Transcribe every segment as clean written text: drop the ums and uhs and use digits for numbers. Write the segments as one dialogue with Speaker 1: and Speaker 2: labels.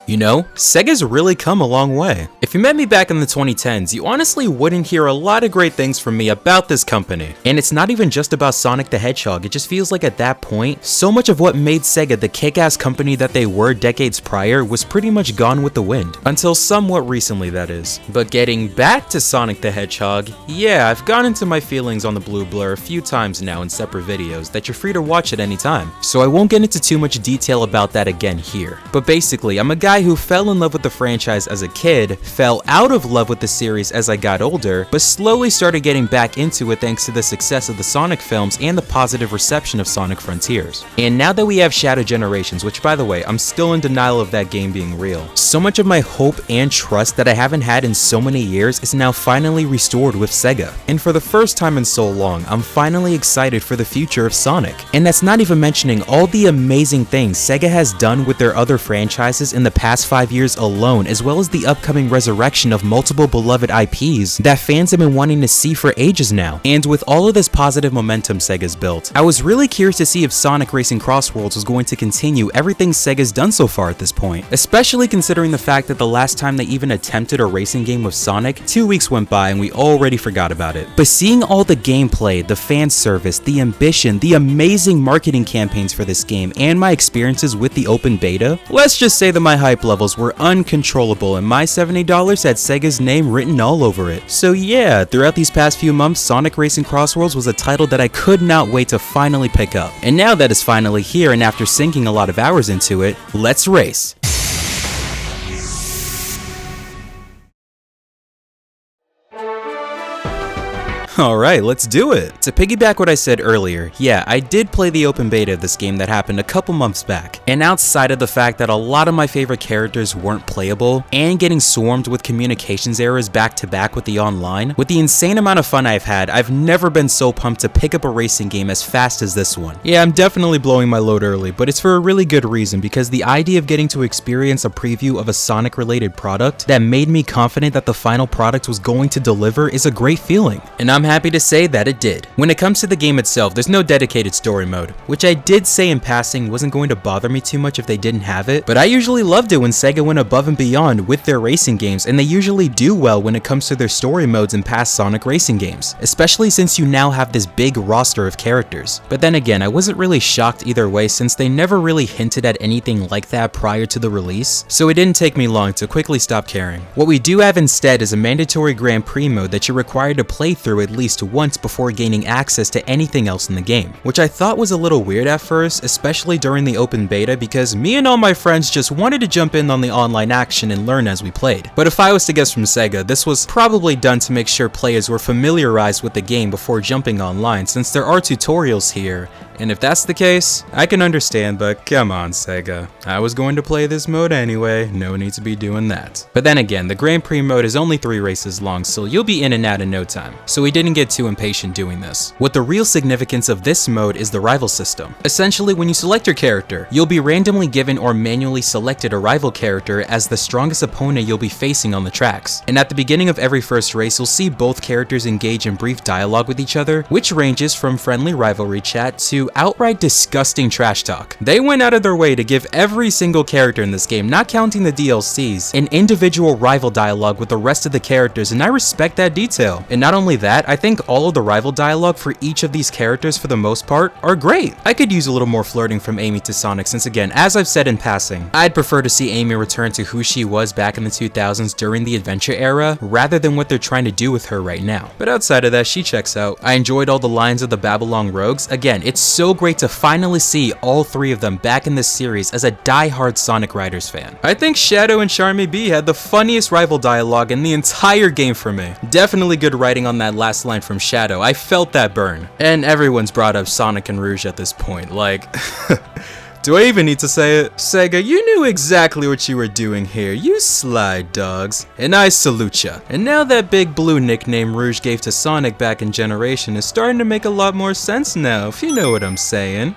Speaker 1: You know, Sega's really come a long way. If you met me back in the 2010s, you honestly wouldn't hear a lot of great things from me about this company. And it's not even just about Sonic the Hedgehog, it just feels like at that point, so much of what made Sega the kick-ass company that they were decades prior was pretty much gone with the wind. Until somewhat recently, that is. But getting back to Sonic the Hedgehog, yeah, I've gone into my feelings on the Blue Blur a few times now in separate videos that you're free to watch at any time. So I won't get into too much detail about that again here. But basically, I'm a guy who fell in love with the franchise as a kid, fell out of love with the series as I got older, but slowly started getting back into it thanks to the success of the Sonic films and the positive reception of Sonic Frontiers. And now that we have Shadow Generations, which by the way, I'm still in denial of that game being real, so much of my hope and trust that I haven't had in so many years is now finally restored with Sega. And for the first time in so long, I'm finally excited for the future of Sonic. And that's not even mentioning all the amazing things Sega has done with their other franchises in the past 5 years alone, as well as the upcoming resurrection of multiple beloved IPs that fans have been wanting to see for ages now. And with all of this positive momentum Sega's built, I was really curious to see if Sonic Racing CrossWorlds was going to continue everything Sega's done so far at this point, especially considering the fact that the last time they even attempted a racing game with Sonic, 2 weeks went by and we already forgot about it. But seeing all the gameplay, the fan service, the ambition, the amazing marketing campaigns for this game, and my experiences with the open beta, let's just say that my hype levels were uncontrollable and my $70 had Sega's name written all over it. So yeah, throughout these past few months, Sonic Racing CrossWorlds was a title that I could not wait to finally pick up. And now that it's finally here and after sinking a lot of hours into it, let's race. Alright, let's do it! To piggyback what I said earlier, yeah, I did play the open beta of this game that happened a couple months back, and outside of the fact that a lot of my favorite characters weren't playable, and getting swarmed with communications errors back to back with the online, with the insane amount of fun I've had, I've never been so pumped to pick up a racing game as fast as this one. Yeah, I'm definitely blowing my load early, but it's for a really good reason, because the idea of getting to experience a preview of a Sonic related product that made me confident that the final product was going to deliver is a great feeling, and I'm happy to say that it did. When it comes to the game itself, there's no dedicated story mode, which I did say in passing wasn't going to bother me too much if they didn't have it, but I usually loved it when Sega went above and beyond with their racing games, and they usually do well when it comes to their story modes in past Sonic racing games, especially since you now have this big roster of characters. But then again, I wasn't really shocked either way since they never really hinted at anything like that prior to the release, so it didn't take me long to quickly stop caring. What we do have instead is a mandatory Grand Prix mode that you're required to play through at least once before gaining access to anything else in the game, which I thought was a little weird at first, especially during the open beta, because me and all my friends just wanted to jump in on the online action and learn as we played. But if I was to guess from Sega, this was probably done to make sure players were familiarized with the game before jumping online, since there are tutorials here. And if that's the case, I can understand, but come on Sega. I was going to play this mode anyway, no need to be doing that. But then again, the Grand Prix mode is only 3 races long, so you'll be in and out in no time. So we didn't get too impatient doing this. What the real significance of this mode is the rival system. Essentially, when you select your character, you'll be randomly given or manually selected a rival character as the strongest opponent you'll be facing on the tracks. And at the beginning of every first race, you'll see both characters engage in brief dialogue with each other, which ranges from friendly rivalry chat to outright disgusting trash talk. They went out of their way to give every single character in this game, not counting the DLCs, an individual rival dialogue with the rest of the characters, and I respect that detail. And not only that, I think all of the rival dialogue for each of these characters for the most part are great. I could use a little more flirting from Amy to Sonic, since again, as I've said in passing, I'd prefer to see Amy return to who she was back in the 2000s during the adventure era, rather than what they're trying to do with her right now. But outside of that, she checks out. I enjoyed all the lines of the Babylon Rogues. Again, it's so great to finally see all 3 of them back in this series as a die-hard Sonic Riders fan. I think Shadow and Charmy B had the funniest rival dialogue in the entire game for me. Definitely good writing on that last line from Shadow. I felt that burn. And everyone's brought up Sonic and Rouge at this point, like... Do I even need to say it? Sega, you knew exactly what you were doing here, you sly dogs, and I salute ya. And now that big blue nickname Rouge gave to Sonic back in Generation is starting to make a lot more sense now, if you know what I'm saying.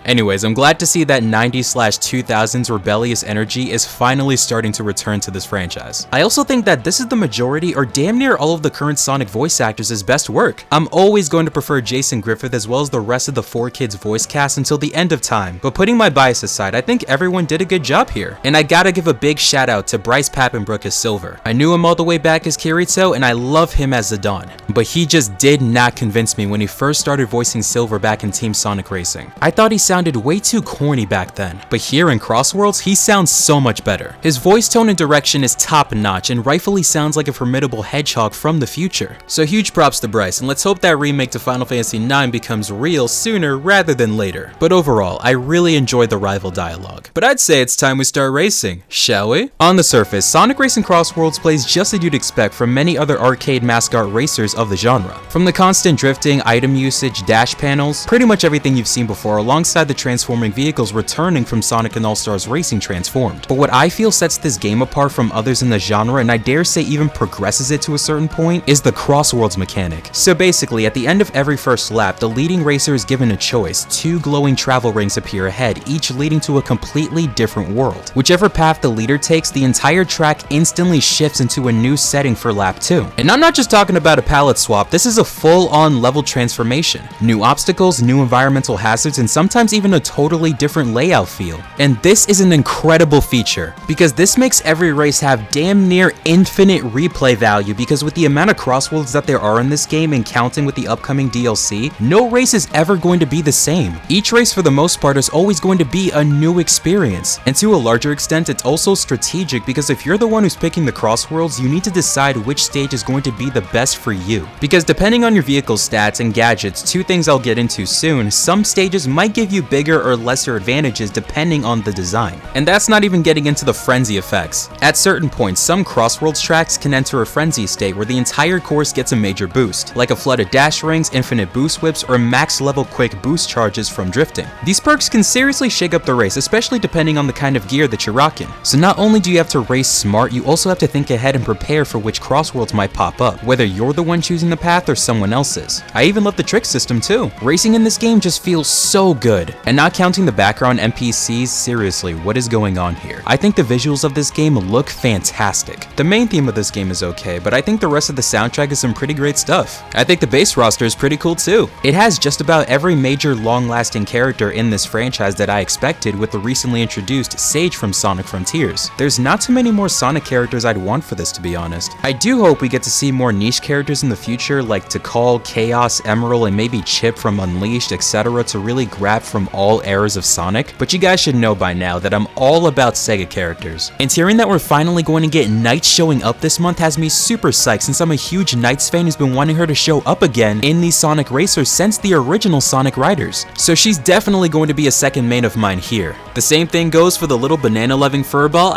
Speaker 1: Anyways, I'm glad to see that 90s/2000s rebellious energy is finally starting to return to this franchise. I also think that this is the majority or damn near all of the current Sonic voice actors' best work. I'm always going to prefer Jason Griffith as well as the rest of the 4Kids voice cast until the end of time, but putting putting my bias aside, I think everyone did a good job here. And I gotta give a big shout out to Bryce Papenbrook as Silver. I knew him all the way back as Kirito, and I love him as Zidane. But he just did not convince me when he first started voicing Silver back in Team Sonic Racing. I thought he sounded way too corny back then, but here in CrossWorlds, he sounds so much better. His voice tone and direction is top notch and rightfully sounds like a formidable hedgehog from the future. So huge props to Bryce, and let's hope that remake to Final Fantasy IX becomes real sooner rather than later. But overall, I really enjoyed the rival dialogue. But I'd say it's time we start racing, shall we? On the surface, Sonic Racing CrossWorlds plays just as you'd expect from many other arcade mascot racers of the genre. From the constant drifting, item usage, dash panels, pretty much everything you've seen before alongside the transforming vehicles returning from Sonic and All-Stars Racing Transformed. But what I feel sets this game apart from others in the genre, and I dare say even progresses it to a certain point, is the CrossWorlds mechanic. So basically, at the end of every first lap, the leading racer is given a choice. 2 glowing travel rings appear ahead, each leading to a completely different world. Whichever path the leader takes, the entire track instantly shifts into a new setting for lap 2. And I'm not just talking about a palette swap, this is a full-on level transformation. New obstacles, new environmental hazards, and sometimes even a totally different layout feel. And this is an incredible feature, because this makes every race have damn near infinite replay value, because with the amount of CrossWorlds that there are in this game and counting with the upcoming DLC, no race is ever going to be the same. Each race for the most part is always going to be a new experience. And to a larger extent, it's also strategic, because if you're the one who's picking the CrossWorlds, you need to decide which stage is going to be the best for you. Because depending on your vehicle stats and gadgets, 2 things I'll get into soon, some stages might give you bigger or lesser advantages depending on the design. And that's not even getting into the frenzy effects. At certain points, some CrossWorlds tracks can enter a frenzy state where the entire course gets a major boost, like a flood of dash rings, infinite boost whips, or max level quick boost charges from drifting. These perks can seriously shake up the race, especially depending on the kind of gear that you're rocking. So not only do you have to race smart, you also have to think ahead and prepare for which CrossWorlds might pop up, whether you're the one choosing the path or someone else's. I even love the trick system too. Racing in this game just feels so good. And not counting the background NPCs, seriously, what is going on here? I think the visuals of this game look fantastic. The main theme of this game is okay, but I think the rest of the soundtrack is some pretty great stuff. I think the base roster is pretty cool too. It has just about every major long-lasting character in this franchise that I expected with the recently introduced Sage from Sonic Frontiers. There's not too many more Sonic characters I'd want for this, to be honest. I do hope we get to see more niche characters in the future like Tikal, Chaos, Emerald, and maybe Chip from Unleashed, etc. to really grab from all eras of Sonic, but you guys should know by now that I'm all about SEGA characters. And hearing that we're finally going to get Knights showing up this month has me super psyched, since I'm a huge Knights fan who's been wanting her to show up again in these Sonic Racers since the original Sonic Riders. So she's definitely going to be a second main of mine here. The same thing goes for the little banana-loving furball,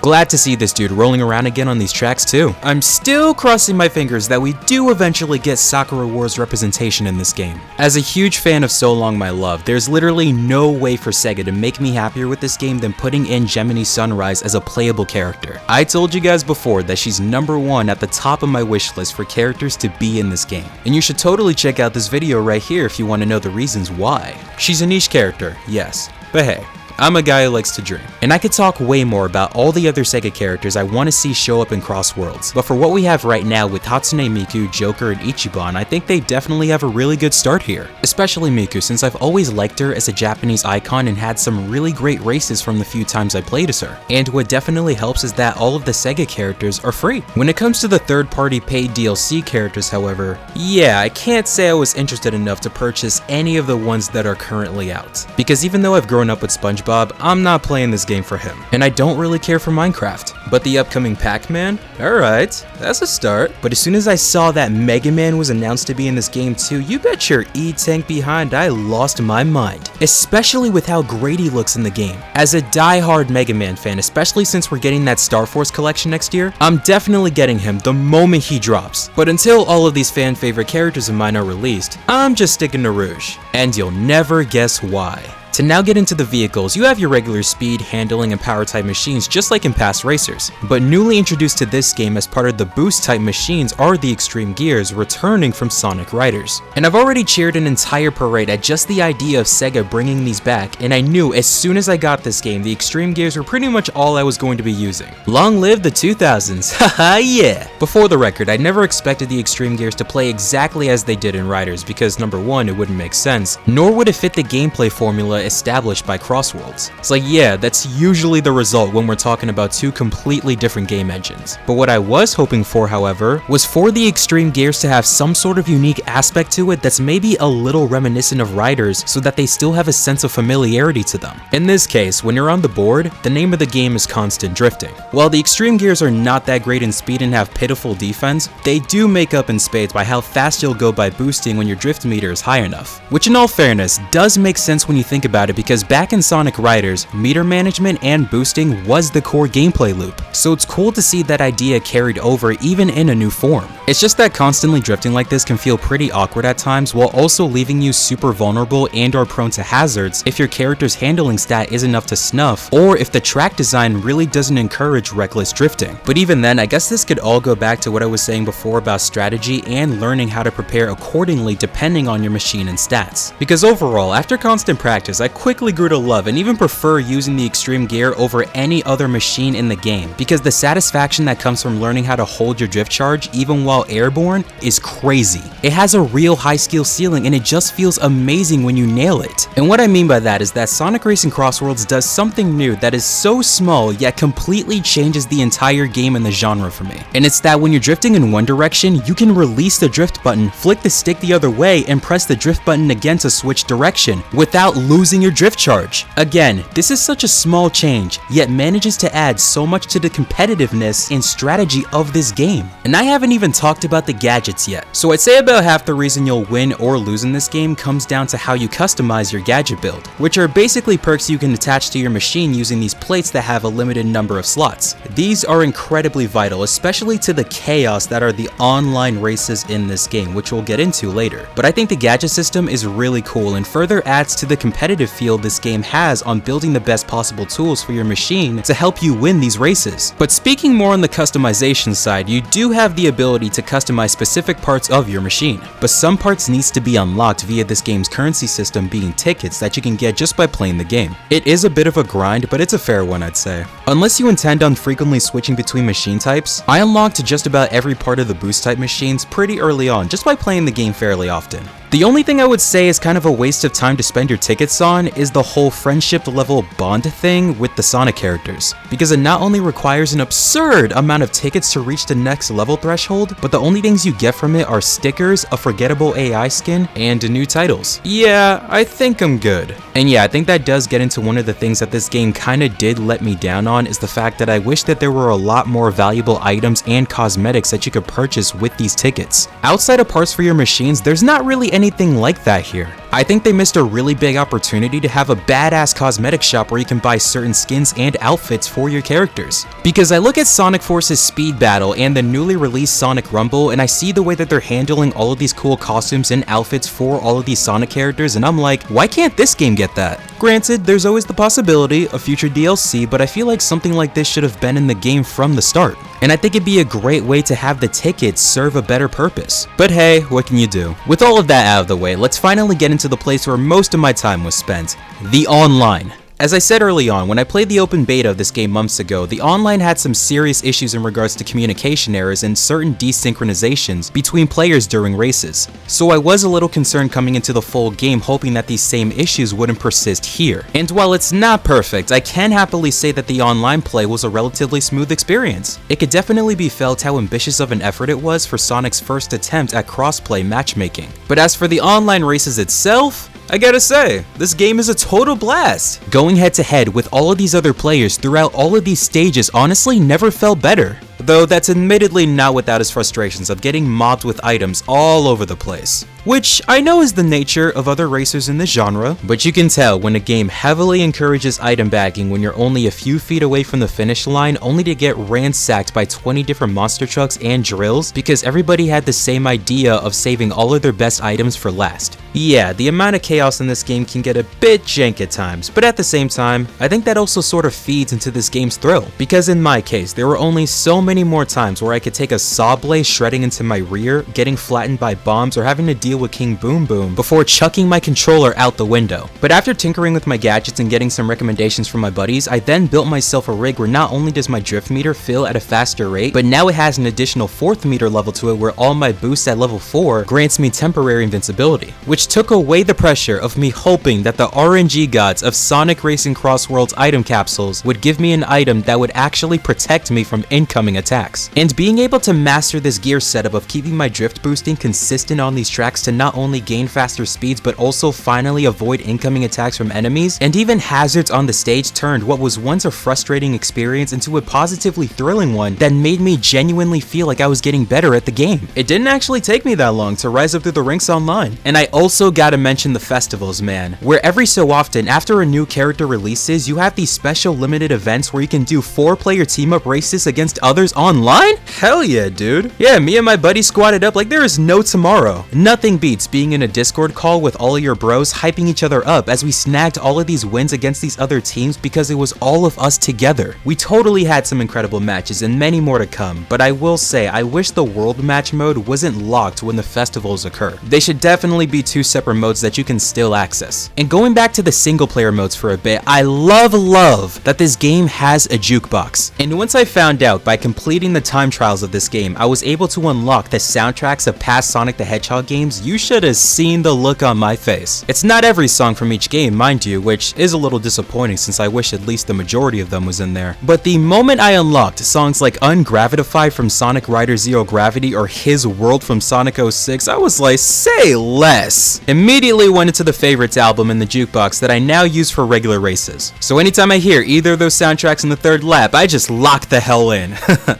Speaker 1: Glad to see this dude rolling around again on these tracks too. I'm still crossing my fingers that we do eventually get Sakura Wars representation in this game. As a huge fan of So Long My Love, there's literally no way for SEGA to make me happier with this game than putting in Gemini Sunrise as a playable character. I told you guys before that she's #1 at the top of my wish list for characters to be in this game. And you should totally check out this video right here if you want to know the reasons why. She's a niche character, yes, but hey, I'm a guy who likes to dream. And I could talk way more about all the other SEGA characters I want to see show up in CrossWorlds, but for what we have right now with Hatsune Miku, Joker, and Ichiban, I think they definitely have a really good start here. Especially Miku, since I've always liked her as a Japanese icon and had some really great races from the few times I played as her. And what definitely helps is that all of the SEGA characters are free. When it comes to the third-party paid DLC characters, however, yeah, I can't say I was interested enough to purchase any of the ones that are currently out. Because even though I've grown up with SpongeBob, I'm not playing this game for him. And I don't really care for Minecraft. But the upcoming Pac-Man? Alright, that's a start. But as soon as I saw that Mega Man was announced to be in this game too, you bet your E-Tank behind I lost my mind. Especially with how great he looks in the game. As a die-hard Mega Man fan, especially since we're getting that Star Force collection next year, I'm definitely getting him the moment he drops. But until all of these fan favorite characters of mine are released, I'm just sticking to Rouge. And you'll never guess why. To now get into the vehicles, you have your regular speed, handling, and power type machines just like in past racers. But newly introduced to this game as part of the boost type machines are the extreme gears returning from Sonic Riders. And I've already cheered an entire parade at just the idea of SEGA bringing these back, and I knew as soon as I got this game, the extreme gears were pretty much all I was going to be using. Long live the 2000s, haha yeah! Before the record, I never expected the extreme gears to play exactly as they did in Riders because number one, it wouldn't make sense, nor would it fit the gameplay formula formula established by CrossWorlds. It's like, yeah, that's usually the result when we're talking about two completely different game engines. But what I was hoping for, however, was for the extreme gears to have some sort of unique aspect to it that's maybe a little reminiscent of riders so that they still have a sense of familiarity to them. In this case, when you're on the board, the name of the game is constant drifting. While the extreme gears are not that great in speed and have pitiful defense, they do make up in spades by how fast you'll go by boosting when your drift meter is high enough. Which in all fairness does make sense when you think about it, because back in Sonic Riders, meter management and boosting was the core gameplay loop. So it's cool to see that idea carried over even in a new form. It's just that constantly drifting like this can feel pretty awkward at times, while also leaving you super vulnerable and or prone to hazards if your character's handling stat isn't enough to snuff, or if the track design really doesn't encourage reckless drifting. But even then, I guess this could all go back to what I was saying before about strategy and learning how to prepare accordingly depending on your machine and stats. Because overall, after constant practice, I quickly grew to love and even prefer using the extreme gear over any other machine in the game, because the satisfaction that comes from learning how to hold your drift charge even while airborne is crazy. It has a real high skill ceiling and it just feels amazing when you nail it. And what I mean by that is that Sonic Racing CrossWorlds does something new that is so small yet completely changes the entire game and the genre for me. And it's that when you're drifting in one direction, you can release the drift button, flick the stick the other way, and press the drift button again to switch direction without losing your drift charge. Again, this is such a small change, yet manages to add so much to the competitiveness and strategy of this game. And I haven't even talked about the gadgets yet. So I'd say about half the reason you'll win or lose in this game comes down to how you customize your gadget build, which are basically perks you can attach to your machine using these plates that have a limited number of slots. These are incredibly vital, especially to the chaos that are the online races in this game, which we'll get into later. But I think the gadget system is really cool and further adds to the competitive feel this game has on building the best possible tools for your machine to help you win these races. But speaking more on the customization side, you do have the ability to customize specific parts of your machine, but some parts needs to be unlocked via this game's currency system being tickets that you can get just by playing the game. It is a bit of a grind, but it's a fair one, I'd say. Unless you intend on frequently switching between machine types, I unlocked just about every part of the boost type machines pretty early on just by playing the game fairly often. The only thing I would say is kind of a waste of time to spend your tickets on is the whole friendship level bond thing with the Sonic characters, because it not only requires an absurd amount of tickets to reach the next level threshold, but the only things you get from it are stickers, a forgettable AI skin, and new titles. Yeah, I think I'm good. And yeah, I think that does get into one of the things that this game kinda did let me down on, is the fact that I wish that there were a lot more valuable items and cosmetics that you could purchase with these tickets. Outside of parts for your machines, there's not really anything like that here. I think they missed a really big opportunity to have a badass cosmetic shop where you can buy certain skins and outfits for your characters. Because I look at Sonic Force's Speed Battle and the newly released Sonic Rumble, and I see the way that they're handling all of these cool costumes and outfits for all of these Sonic characters, and I'm like, why can't this game get that? Granted, there's always the possibility of future DLC, but I feel like something like this should have been in the game from the start. And I think it'd be a great way to have the tickets serve a better purpose. But hey, what can you do? With all of that out of the way, let's finally get into the place where most of my time was spent, the online. As I said early on, when I played the open beta of this game months ago, the online had some serious issues in regards to communication errors and certain desynchronizations between players during races. So I was a little concerned coming into the full game, hoping that these same issues wouldn't persist here. And while it's not perfect, I can happily say that the online play was a relatively smooth experience. It could definitely be felt how ambitious of an effort it was for Sonic's first attempt at crossplay matchmaking. But as for the online races itself, I gotta say, this game is a total blast. Going head to head with all of these other players throughout all of these stages honestly never felt better. Though that's admittedly not without its frustrations of getting mobbed with items all over the place. Which I know is the nature of other racers in this genre, but you can tell when a game heavily encourages item bagging when you're only a few feet away from the finish line, only to get ransacked by 20 different monster trucks and drills because everybody had the same idea of saving all of their best items for last. Yeah, the amount of chaos in this game can get a bit jank at times, but at the same time, I think that also sort of feeds into this game's thrill, because in my case, there were only so many more times where I could take a saw blade shredding into my rear, getting flattened by bombs, or having to deal with King Boom Boom before chucking my controller out the window. But after tinkering with my gadgets and getting some recommendations from my buddies, I then built myself a rig where not only does my drift meter fill at a faster rate, but now it has an additional 4th meter level to it where all my boosts at level 4 grants me temporary invincibility, which took away the pressure of me hoping that the RNG gods of Sonic Racing CrossWorlds item capsules would give me an item that would actually protect me from incoming attacks. And being able to master this gear setup of keeping my drift boosting consistent on these tracks to not only gain faster speeds but also finally avoid incoming attacks from enemies and even hazards on the stage turned what was once a frustrating experience into a positively thrilling one that made me genuinely feel like I was getting better at the game. It didn't actually take me that long to rise up through the ranks online. And I also gotta mention the festivals, man, where every so often after a new character releases, you have these special limited events where you can do 4-player team up races against others online? Hell yeah, dude. Yeah, me and my buddy squatted up like there is no tomorrow. Nothing beats being in a Discord call with all of your bros hyping each other up as we snagged all of these wins against these other teams because it was all of us together. We totally had some incredible matches and many more to come, but I will say I wish the world match mode wasn't locked when the festivals occur. They should definitely be 2 separate modes that you can still access. And going back to the single player modes for a bit, I love that this game has a jukebox. And once I found out by completing the time trials of this game, I was able to unlock the soundtracks of past Sonic the Hedgehog games, you should have seen the look on my face. It's not every song from each game, mind you, which is a little disappointing since I wish at least the majority of them was in there. But the moment I unlocked songs like Ungravitify from Sonic Rider Zero Gravity or His World from Sonic 06, I was like, say less. Immediately went into the favorites album in the jukebox that I now use for regular races. So anytime I hear either of those soundtracks in the 3rd lap, I just lock the hell in.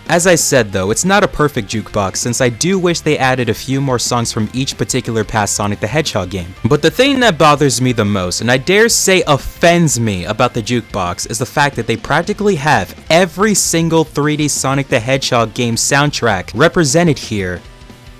Speaker 1: As I said though, it's not a perfect jukebox since I do wish they added a few more songs from each particular past Sonic the Hedgehog game. But the thing that bothers me the most, and I dare say offends me about the jukebox, is the fact that they practically have every single 3D Sonic the Hedgehog game soundtrack represented here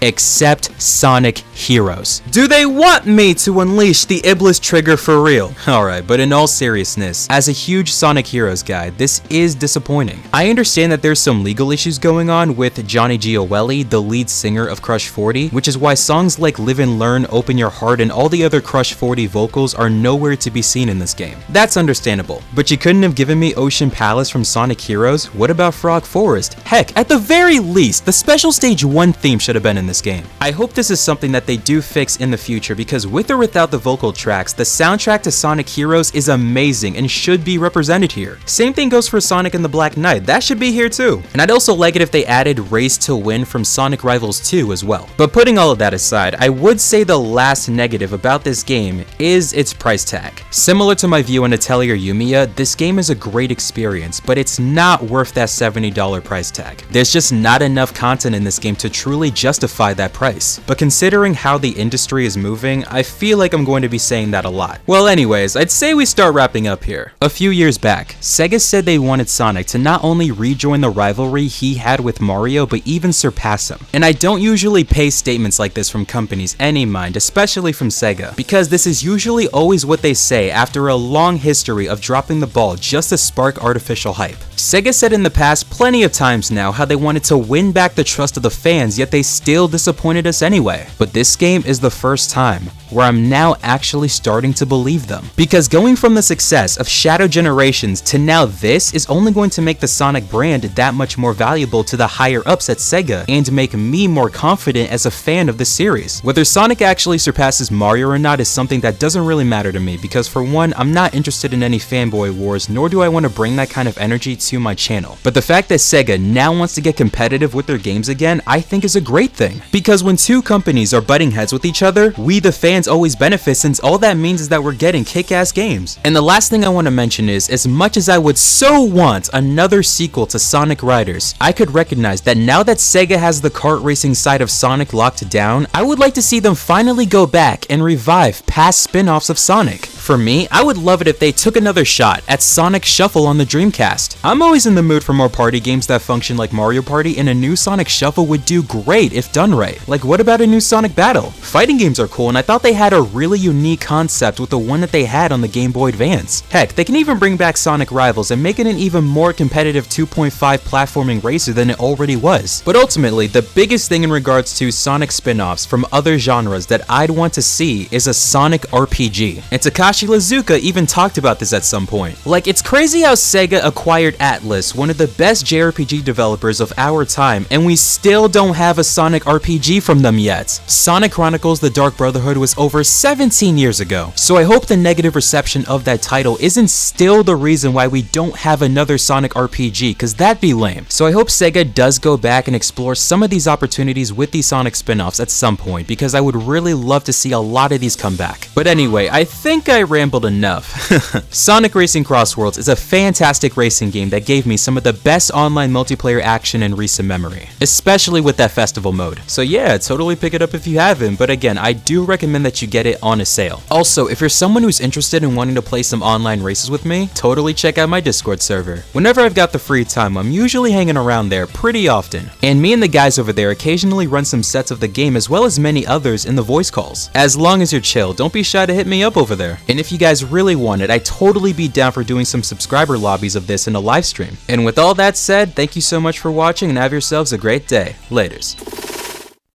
Speaker 1: except Sonic Heroes. Do they want me to unleash the Iblis trigger for real? Alright, but in all seriousness, as a huge Sonic Heroes guy, this is disappointing. I understand that there's some legal issues going on with Johnny Gioeli, the lead singer of Crush 40, which is why songs like Live and Learn, Open Your Heart, and all the other Crush 40 vocals are nowhere to be seen in this game. That's understandable, but you couldn't have given me Ocean Palace from Sonic Heroes? What about Frog Forest? Heck, at the very least, the Special Stage 1 theme should have been in this game. I hope this is something that they do fix in the future because with or without the vocal tracks, the soundtrack to Sonic Heroes is amazing and should be represented here. Same thing goes for Sonic and the Black Knight, that should be here too. And I'd also like it if they added Race to Win from Sonic Rivals 2 as well. But putting all of that aside, I would say the last negative about this game is its price tag. Similar to my view on Atelier Yumiya, this game is a great experience, but it's not worth that $70 price tag. There's just not enough content in this game to truly justify that price. But considering how the industry is moving, I feel like I'm going to be saying that a lot. Well anyways, I'd say we start wrapping up here. A few years back, SEGA said they wanted Sonic to not only rejoin the rivalry he had with Mario, but even surpass him. And I don't usually pay statements like this from companies any mind, especially from SEGA, because this is usually always what they say after a long history of dropping the ball just to spark artificial hype. SEGA said in the past plenty of times now how they wanted to win back the trust of the fans, yet they still disappointed us anyway. But this game is the first time where I'm now actually starting to believe them. Because going from the success of Shadow Generations to now this is only going to make the Sonic brand that much more valuable to the higher ups at SEGA and make me more confident as a fan of the series. Whether Sonic actually surpasses Mario or not is something that doesn't really matter to me because for one, I'm not interested in any fanboy wars, nor do I want to bring that kind of energy to my channel. But the fact that SEGA now wants to get competitive with their games again, I think is a great thing. Because when two companies are butting heads with each other, we the fans always benefit since all that means is that we're getting kick-ass games. And the last thing I want to mention is, as much as I would so want another sequel to Sonic Riders, I could recognize that now that SEGA has the kart racing side of Sonic locked down, I would like to see them finally go back and revive past spin-offs of Sonic. For me, I would love it if they took another shot at Sonic Shuffle on the Dreamcast. I'm always in the mood for more party games that function like Mario Party, and a new Sonic Shuffle would do great if done right. Like, what about a new Sonic Battle? Fighting games are cool, and I thought they had a really unique concept with the one that they had on the Game Boy Advance. Heck, they can even bring back Sonic Rivals and make it an even more competitive 2.5 platforming racer than it already was. But ultimately, the biggest thing in regards to Sonic spin-offs from other genres that I'd want to see is a Sonic RPG. And Takashi Iizuka even talked about this at some point. Like, it's crazy how SEGA acquired Atlus, one of the best JRPG developers of our time, and we still don't have a Sonic RPG from them yet. Sonic Chronicles: The Dark Brotherhood was over 17 years ago, so I hope the negative reception of that title isn't still the reason why we don't have another Sonic RPG, cause that'd be lame. So I hope SEGA does go back and explore some of these opportunities with these Sonic spin-offs at some point, because I would really love to see a lot of these come back. But anyway, I think I rambled enough. Sonic Racing CrossWorlds is a fantastic racing game that gave me some of the best online multiplayer action in recent memory, especially with that festival mode. So yeah, totally pick it up if you haven't, but again, I do recommend that you get it on a sale. Also, if you're someone who's interested in wanting to play some online races with me, totally check out my Discord server. Whenever I've got the free time, I'm usually hanging around there pretty often, and me and the guys over there occasionally run some sets of the game as well as many others in the voice calls. As long as you're chill, don't be shy to hit me up over there. And if you guys really want it, I'd totally be down for doing some subscriber lobbies of this in a live stream. And with all that said, thank you so much for watching and have yourselves a great day. Laters.